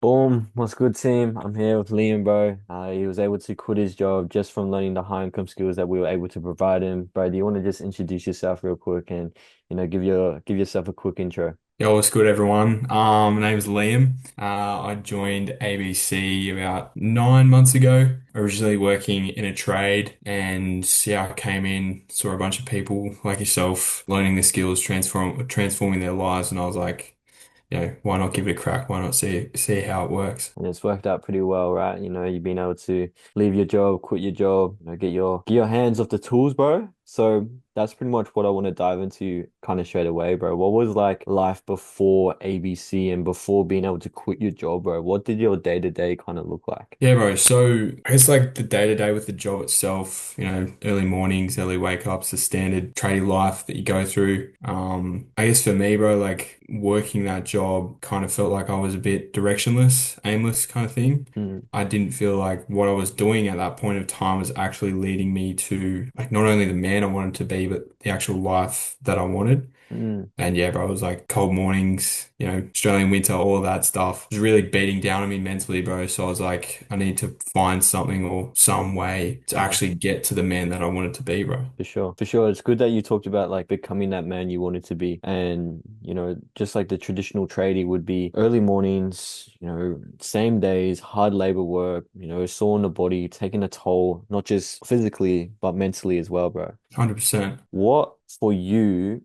Boom, what's good, team? I'm here with Liam, bro. He was able to quit his job just from learning the high income skills that we were able to provide him. Bro, do you want to just introduce yourself real quick and give yourself a quick intro? Yo, what's good, everyone? My name's Liam. I joined ABC about 9 months ago, originally working in a trade. And yeah, I came in, saw a bunch of people like yourself learning the skills, transforming their lives. And I was like, why not give it a crack? Why not see how it works? And it's worked out pretty well, right? You've been able to leave your job, quit your job, get your hands off the tools, bro. So that's pretty much what I want to dive into kind of straight away, bro. What was like life before ABC and before being able to quit your job, bro? What did your day to day kind of look like? Yeah, bro. So I guess like the day to day with the job itself, early mornings, early wake ups, the standard tradie life that you go through. I guess for me, bro, like working that job kind of felt like I was a bit directionless, aimless kind of thing. Mm, I didn't feel like what I was doing at that point of time was actually leading me to like not only the man I wanted to be, but the actual life that I wanted. mm. And yeah, bro, it was like cold mornings, Australian winter, all of that stuff. It was really beating down on me mentally, bro. So I was like, I need to find something or some way to Yeah. actually get to the man that I wanted to be, bro. For sure. For sure. It's good that you talked about like becoming that man you wanted to be. And, just like the traditional tradie would be early mornings, same days, hard labor work, sore on the body, taking a toll, not just physically, but mentally as well, bro. 100%. What for you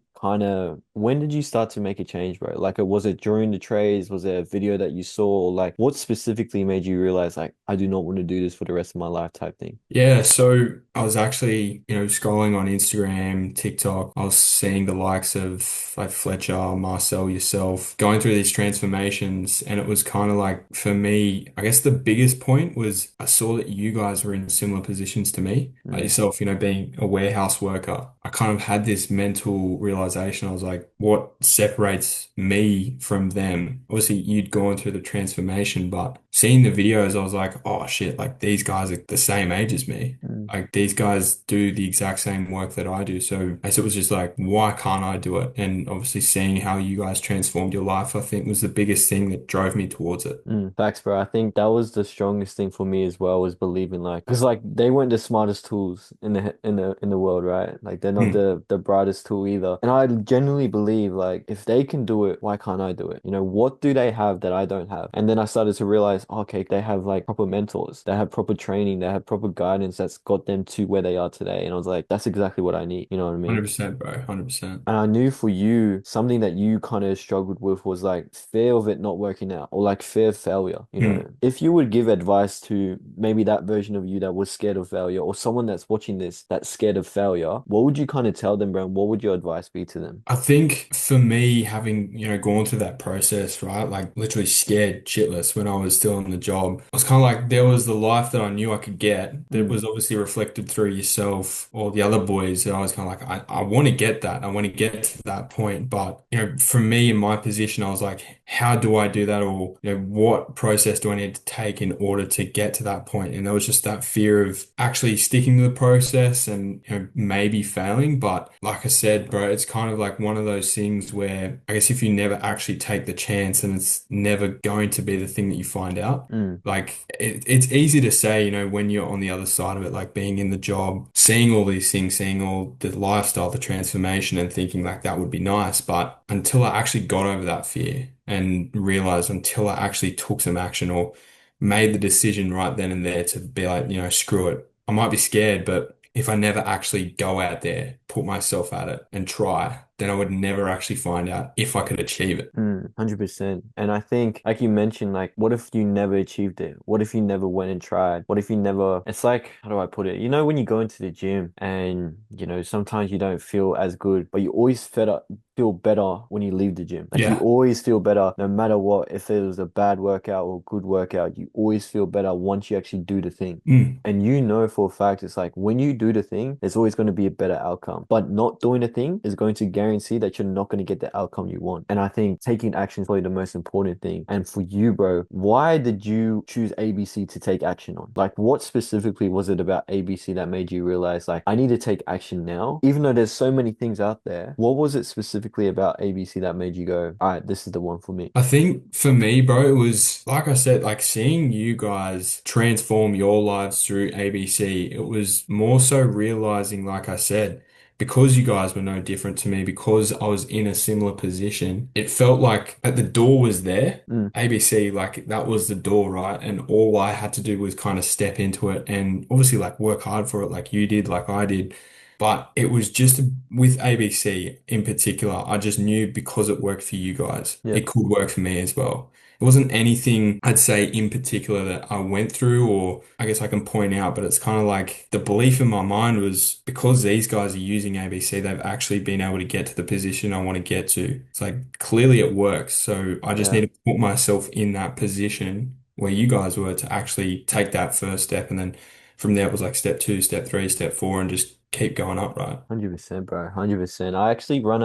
when did you start to make a change, bro? Like, was it during the trades? Was there a video that you saw? Or like, what specifically made you realize, like, I do not want to do this for the rest of my life type thing? Yeah, so I was actually, scrolling on Instagram, TikTok. I was seeing the likes of like Fletcher, Marcel, yourself going through these transformations. And it was kind of like, for me, I guess the biggest point was I saw that you guys were in similar positions to me. Like Mm, yourself, being a warehouse worker. I kind of had this mental realization. I was like, what separates me from them? Obviously, you'd gone through the transformation, but seeing the videos, I was like, oh shit, like these guys are the same age as me. mm. Like these guys do the exact same work that I do. So I guess it was just like, why can't I do it? And obviously seeing how you guys transformed your life, I think was the biggest thing that drove me towards it. Facts, bro. I think that was the strongest thing for me as well, was believing like, because like they weren't the smartest tools in the world, right? Like they're not Hmm. the brightest tool either. And I genuinely believe like if they can do it, why can't I do it? What do they have that I don't have? And then I started to realize, okay, they have like proper mentors, they have proper training, they have proper guidance that's got them to where they are today. And I was like, that's exactly what I need. You know what I mean? 100%, bro. 100%. And I knew for you, something that you kind of struggled with was like fear of it not working out or like fear of failure. Hmm. If you would give advice to maybe that version of you that was scared of failure or someone that's watching this that's scared of failure, what would you kind of tell them, bro? What would your advice be to them? I think for me, having, gone through that process, right? Like literally scared shitless when I was still in the job. I was kind of like, there was the life that I knew I could get that Mm, was obviously reflected through yourself or the other boys. And I was kind of like, I want to get that. I want to get to that point. But, for me in my position, I was like, how do I do that? Or, what process do I need to take in order to get to that point? And there was just that fear of actually sticking to the process and, maybe failing. But like I said, bro, it's kind of like one of those things where I guess if you never actually take the chance, and it's never going to be the thing that you find out. mm, Like it's easy to say, when you're on the other side of it, like being in the job, seeing all these things, seeing all the lifestyle, the transformation, and thinking like that would be nice. But until I actually got over that fear and realized, until I actually took some action or made the decision right then and there to be like, screw it. I might be scared, but if I never actually go out there, put myself at it and try, then I would never actually find out if I could achieve it. 100%. And I think, like you mentioned, like, what if you never achieved it? What if you never went and tried? What if you never, it's like, how do I put it? When you go into the gym and, sometimes you don't feel as good, but you always feel better when you leave the gym. Like, you Yeah. always feel better no matter what. If it was a bad workout or good workout, you always feel better once you actually do the thing. Mm. And you know for a fact, it's like when you do the thing, there's always going to be a better outcome. But not doing the thing is going to guarantee guarantee that you're not going to get the outcome you want. And I think taking action is probably the most important thing. And for you, bro, why did you choose ABC to take action on? Like, what specifically was it about ABC that made you realize, like, I need to take action now? Even though there's so many things out there, what was it specifically about ABC that made you go, all right, this is the one for me? I think for me, bro, it was like I said, like seeing you guys transform your lives through ABC. It was more so realizing, like I said, because you guys were no different to me, because I was in a similar position, it felt like the door was there. Mm, ABC, like that was the door, right? And all I had to do was kind of step into it and obviously like work hard for it, like you did, like I did. But it was just with ABC in particular, I just knew because it worked for you guys, yeah, it could work for me as well. It wasn't anything I'd say in particular that I went through, or I guess I can point out, but it's kind of like the belief in my mind was because these guys are using ABC, they've actually been able to get to the position I want to get to. It's like clearly it works. So I just need yeah. to put myself in that position where you guys were to actually take that first step. And then from there, it was like step two, step three, step four, and just keep going up, right? 100%, bro. 100%. I actually run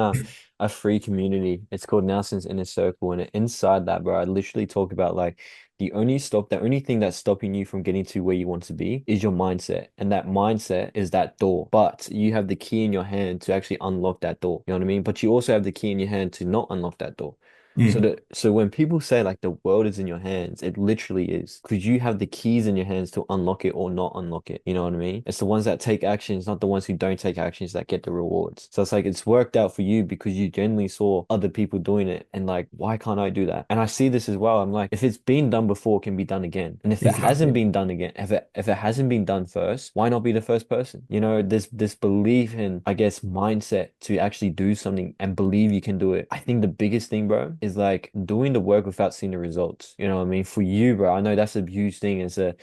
a free community. It's called Nelson's Inner Circle. And inside that, bro, I literally talk about like the only thing that's stopping you from getting to where you want to be is your mindset. And that mindset is that door. But you have the key in your hand to actually unlock that door. You know what I mean? But you also have the key in your hand to not unlock that door. Mm, So when people say like the world is in your hands, it literally is. Because you have the keys in your hands to unlock it or not unlock it. You know what I mean? It's the ones that take actions, not the ones who don't take actions that get the rewards. So it's like it's worked out for you because you genuinely saw other people doing it and like, why can't I do that? And I see this as well. I'm like, if it's been done before, it can be done again. And if it hasn't exactly. been done again, if it hasn't been done first, why not be the first person? You know, this belief in, I guess, mindset to actually do something and believe you can do it. I think the biggest thing, bro, is like doing the work without seeing the results. You know what I mean? For you, bro, I know that's a huge thing. It's a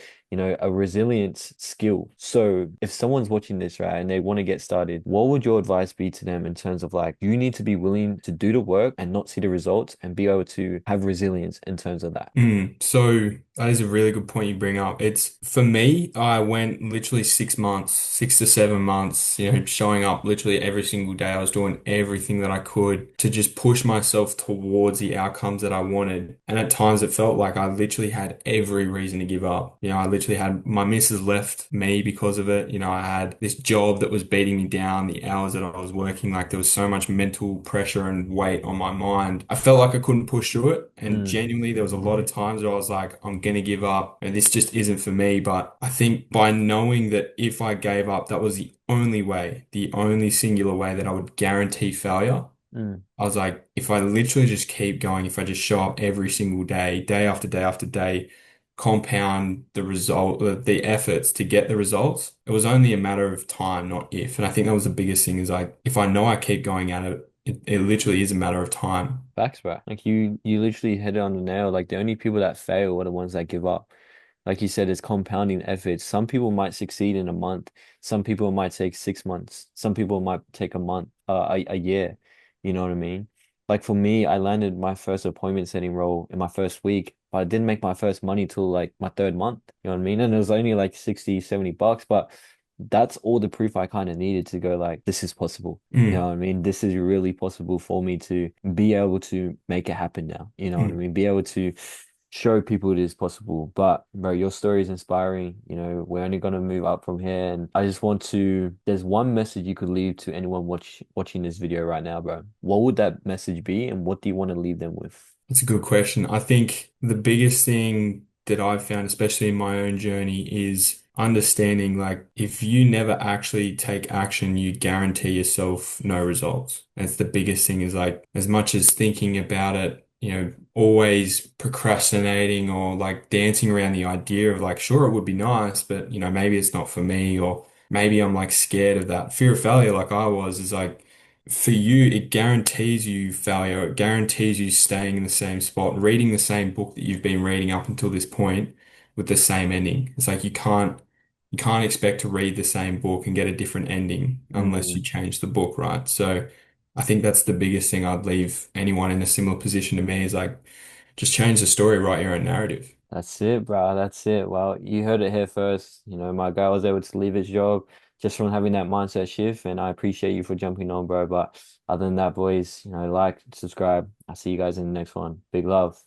resilience skill. So if someone's watching this, right, and they want to get started, what would your advice be to them in terms of like, you need to be willing to do the work and not see the results and be able to have resilience in terms of that? So that is a really good point you bring up. It's for me, I went literally 6 months, 6 to 7 months, showing up literally every single day. I was doing everything that I could to just push myself towards the outcomes that I wanted. And at times it felt like I literally had every reason to give up. I literally had my missus left me because of it. I had this job that was beating me down, the hours that I was working, like there was so much mental pressure and weight on my mind. I felt like I couldn't push through it. And Mm, genuinely, there was a lot of times where I was like, I'm gonna give up and this just isn't for me. But I think by knowing that if I gave up, that was the only singular way that I would guarantee failure. mm, I was like, if I literally just keep going, if I just show up every single day, day after day after day, compound the result, the efforts to get the results, it was only a matter of time, not if. And I think that was the biggest thing is like, if I know I keep going at it, it literally is a matter of time. facts, bro. Like you literally hit it on the nail. Like the only people that fail are the ones that give up. Like you said, it's compounding efforts. Some people might succeed in a month. Some people might take 6 months. Some people might take a month, a year. You know what I mean? Like for me, I landed my first appointment setting role in my first week, but I didn't make my first money till like my third month. You know what I mean? And it was only like 60, $70. But that's all the proof I kind of needed to go like, this is possible. You know Mm, what I mean? This is really possible for me to be able to make it happen now. You know what I mm. mean? Be able to show people it is possible. But bro, your story is inspiring. We're only gonna move up from here. And I just want to, there's one message you could leave to anyone watching this video right now, bro. What would that message be and what do you want to leave them with? That's a good question. I think the biggest thing that I've found, especially in my own journey, is understanding like if you never actually take action, you guarantee yourself no results. That's the biggest thing is like as much as thinking about it, always procrastinating or like dancing around the idea of like, sure, it would be nice, but maybe it's not for me, or maybe I'm like scared of that fear of failure, like I was, is like for you, it guarantees you failure. It guarantees you staying in the same spot, reading the same book that you've been reading up until this point with the same ending. It's like you can't expect to read the same book and get a different ending unless you Mm, change the book, right? So I think that's the biggest thing I'd leave anyone in a similar position to me is like just change the story, write your own narrative. that's it, bro. That's it. Well, you heard it here first. My guy was able to leave his job, just from having that mindset shift. And I appreciate you for jumping on, bro. But other than that, boys, like, subscribe. I'll see you guys in the next one. Big love.